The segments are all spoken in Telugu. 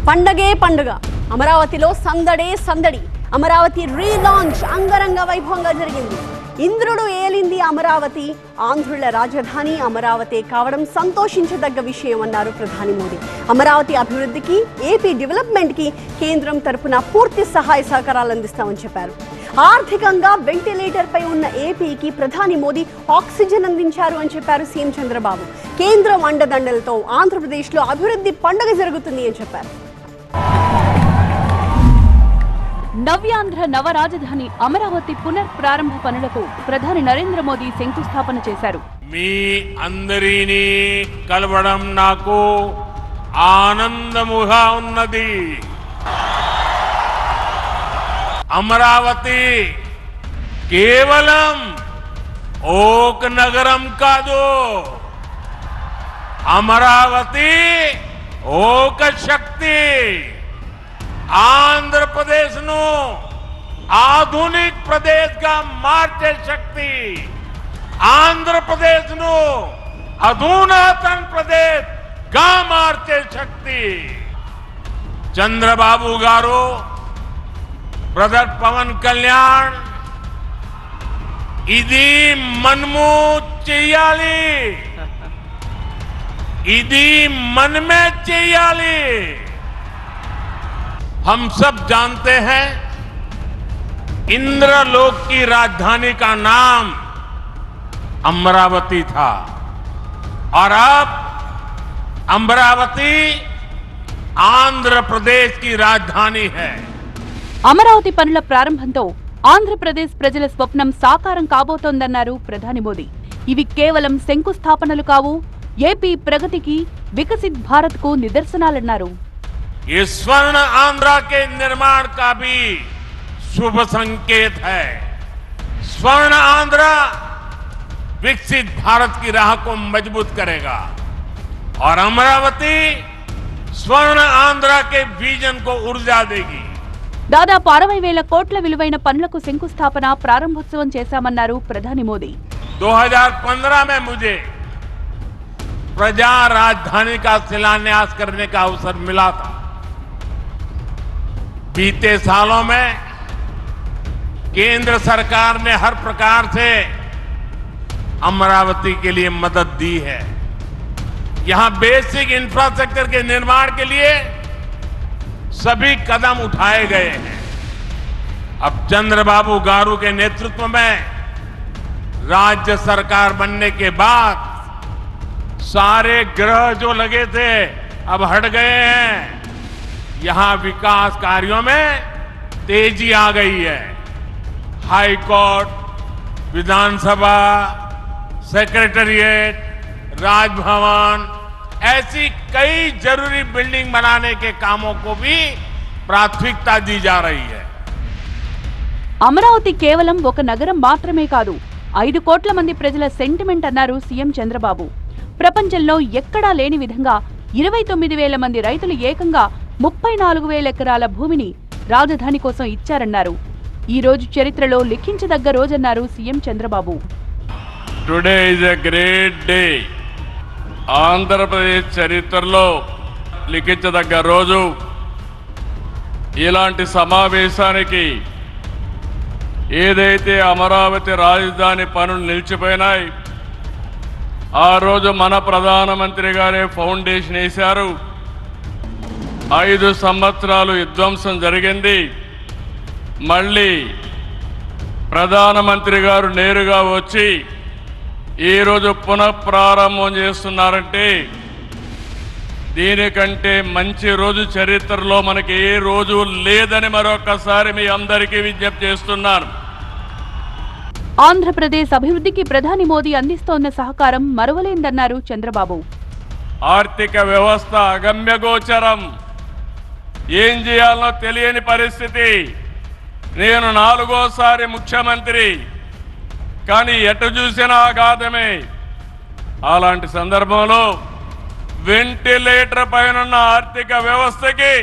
పండగే పండుగ అమరావతిలో సందడే సందడి. అమరావతి రీలాంచ్ అంగరంగ వైభవంగా జరిగింది. ఇంద్రుడు ఏలింది అమరావతి, ఆంధ్రుల రాజధాని అమరావతి కావడం సంతోషించదగ్గ విషయం అన్నారు ప్రధాని మోదీ. అమరావతి అభివృద్ధికి, ఏపీ డెవలప్మెంట్కి కేంద్రం తరపున పూర్తి సహాయ సహకారాలు అందిస్తామని చెప్పారు. ఆర్థికంగా వెంటిలేటర్ పై ఉన్న ఏపీకి ప్రధాని మోదీ ఆక్సిజన్ అందించారు అని చెప్పారు సీఎం చంద్రబాబు. కేంద్రం అండదండలతో ఆంధ్రప్రదేశ్లో అభివృద్ధి పండుగ జరుగుతుంది అని చెప్పారు. నవ్యాంధ్ర నవ రాజధాని అమరావతి పునఃప్రారంభ పనులకు ప్రధాని నరేంద్ర మోదీ శంకుస్థాపన చేశారు. మీ అందరినీ కలవడం నాకు ఆనందముగా ఉన్నది. అమరావతి కేవలం ఒక నగరం కాదు, అమరావతి ఒక శక్తి. ఆంధ్రప్రదేశ్ ను ఆధునిक प्रदेश का మార్చే శక్తి, ఆంధ్రప్రదేశ్ ను అధునాతన ప్రదేశ్ గా మార్చే శక్తి. చంద్రబాబు గారు, బ్రదర్ పవన్ కళ్యాణ్ ఇది మనము చేయాలి, ఇది మనమే చేయాలి. हम सब जानते हैं इंद्रलोक की राजधानी का नाम अमरावती था और अब अमरावती आंध्र प्रदेश की राजधानी है. అమరావతి పనుల ప్రారంభంతో ఆంధ్రప్రదేశ్ ప్రజల స్వప్నం సాకారం కాబోతోందన్నారు ప్రధాని మోదీ. ఇవి కేవలం శంకుస్థాపనలు కావు, ఏపీ ప్రగతికి, వికసిత్ భారత్ కు నిదర్శనాలన్నారు. ये स्वर्ण आंध्र के निर्माण का भी शुभ संकेत है. स्वर्ण आंध्र विकसित भारत की राह को मजबूत करेगा और अमरावती स्वर्ण आंध्र के विजन को ऊर्जा देगी. దాదాపు 60,000 కోట్ల విలువైన పనులకు శంకుస్థాపన, ప్రారంభోత్సవం చేశామన్నారు ప్రధాని మోదీ. 2015 में मुझे प्रजा राजधानी का शिलान्यास करने का अवसर मिला था. बीते सालों में केंद्र सरकार ने हर प्रकार से अमरावती के लिए मदद दी है. यहां बेसिक इंफ्रास्ट्रक्चर के निर्माण के लिए सभी कदम उठाए गए हैं. अब चंद्रबाबू गारू के नेतृत्व में राज्य सरकार बनने के बाद सारे ग्रह जो लगे थे अब हट गए हैं. यहां विकास कार्यों में तेजी आ गई है. हाई कोर्ट, विधानसभा, सेक्रेटेरिएट, राजभवन ऐसी कई जरूरी बिल्डिंग बनाने के कामों को भी प्राथमिकता दी जा रही है. అమరావతి కేవలం ఒక నగరం మాత్రమే కాదు, 5 కోట్ల మంది ప్రజల సెంటిమెంట్ అన్నారు సీఎం చంద్రబాబు. ప్రపంచంలో ఎక్కడా లేని విధంగా 29,000 మంది రైతులు ఏకంగా 34,000 ఎకరాల భూమిని రాజధాని కోసం ఇచ్చారన్నారు. ఈ రోజు చరిత్రలో లిఖించదగ్గ రోజన్నారు CM Chandrababu. Today is a great day. Andhra Pradesh చరిత్రలో లిఖించదగ్గ రోజు. ఇలాంటి సమావేశానికి ఏదైతే అమరావతి రాజధాని పనులు నిలిచిపోయినాయి, ఆ రోజు మన ప్రధానమంత్రి గారే ఫౌండేషన్ వేశారు. 5 సంవత్సరాలు విధ్వంసం జరిగింది. మళ్ళీ ప్రధానమంత్రి గారు నేరుగా వచ్చి ఈరోజు పునఃప్రారంభం చేస్తున్నారంటే దీనికంటే మంచి రోజు చరిత్రలో మనకి ఏ రోజు లేదని మరొకసారి మీ అందరికీ విజ్ఞప్తి చేస్తున్నాను. ఆంధ్రప్రదేశ్ అభివృద్ధికి ప్రధాని మోదీ అందిస్తోన్న సహకారం మరువలేందన్నారు చంద్రబాబు. ఆర్థిక వ్యవస్థ అగమ్యగోచరం, ఏం చేయాలో తెలియని పరిస్థితి. నేను 4వ ముఖ్యమంత్రి, కానీ ఎటు చూసినా ఆఘాతమే. అలాంటి సందర్భంలో వెంటిలేటర్ పైన ఆర్థిక వ్యవస్థకి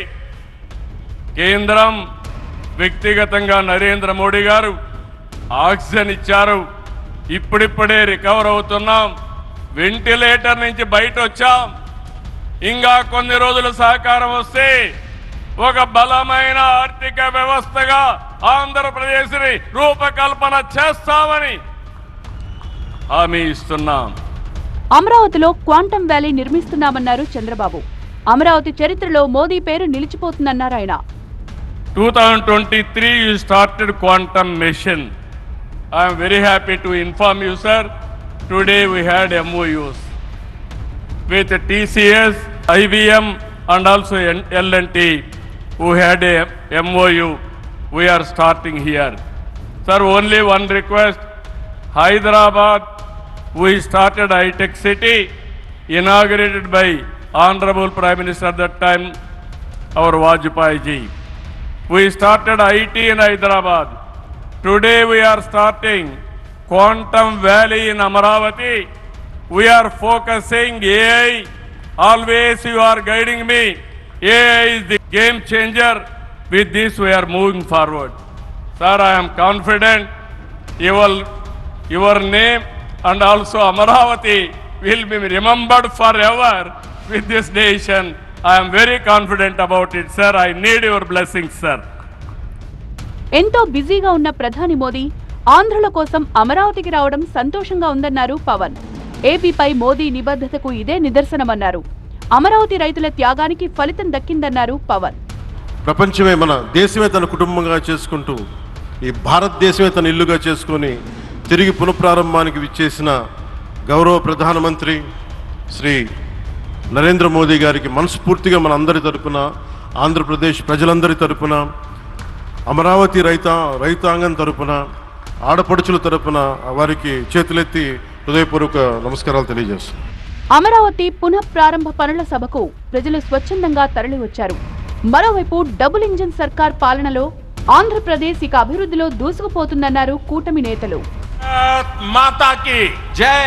కేంద్రం, వ్యక్తిగతంగా నరేంద్ర మోడీ గారు ఆక్సిజన్ ఇచ్చారు. ఇప్పుడిప్పుడే రికవర్ అవుతున్నాం. వెంటిలేటర్ నుంచి బయట వచ్చాం. ఇంకా కొన్ని రోజుల సహకారం వస్తే ఒక బలమైన ఆర్థిక వ్యవస్థగా ఆంధ్రప్రదేశ్ని రూపకల్పన చేస్తామని హామీ ఇస్తున్నాం. అమరావతిలో క్వాంటమ్ వ్యాలీ నిర్మిస్తున్నామన్నారు చంద్రబాబు. అమరావతి చరిత్రలో మోదీ పేరు నిలిచిపోతుందన్నారు ఆయన. 2023 you started quantum mission. I am very happy to inform you, sir. Today we had MOUs with TCS, IBM and also L&T who had a MOU. We are starting here. Sir, only one request. Hyderabad, we started high-tech city, inaugurated by Honorable Prime Minister at that time, our Vajpayee ji. We started IT in Hyderabad. Today we are starting Quantum Valley in Amaravati. We are focusing AI. Always you are guiding me. AI is the game changer. With this we are moving forward. Sir, I am confident your name and also Amaravati will be remembered forever with this nation. I am very confident about it, sir. I need your blessings, sir. ఎంతో బిజీగా ఉన్న ప్రధాని మోదీ ఆంధ్రుల కోసం అమరావతికి రావడం సంతోషంగా ఉందన్నారు పవన్. ఏపీపై మోదీ నిబద్ధతకు ఇదే నిదర్శనమన్నారు. అమరావతి రైతుల త్యాగానికి ఫలితం దక్కిందన్నారు పవన్. ప్రపంచమే మన దేశమే తన కుటుంబంగా చేసుకుంటూ ఈ భారతదేశమే తన ఇల్లుగా చేసుకొని తిరిగి పునఃప్రారంభానికి విచ్చేసిన గౌరవ ప్రధానమంత్రి శ్రీ నరేంద్ర మోదీ గారికి మనస్ఫూర్తిగా మన అందరి తరపున, ఆంధ్రప్రదేశ్ ప్రజలందరి తరపున, అమరావతి రైతాంగం తరపున, ఆడపడుచుల తరపున వారికి చేతులెత్తి హృదయపూర్వక నమస్కారాలు తెలియజేస్తున్నాను. అమరావతి పునః ప్రారంభ పనుల సభకు ప్రజలు స్వచ్ఛందంగా తరలివచ్చారు. మరోవైపు డబుల్ ఇంజిన్ సర్కార్ పాలనలో ఆంధ్రప్రదేశ్ ఇక అభివృద్ధిలో దూసుకుపోతుందన్నారు కూటమి నేతలు. మాతాకి జై.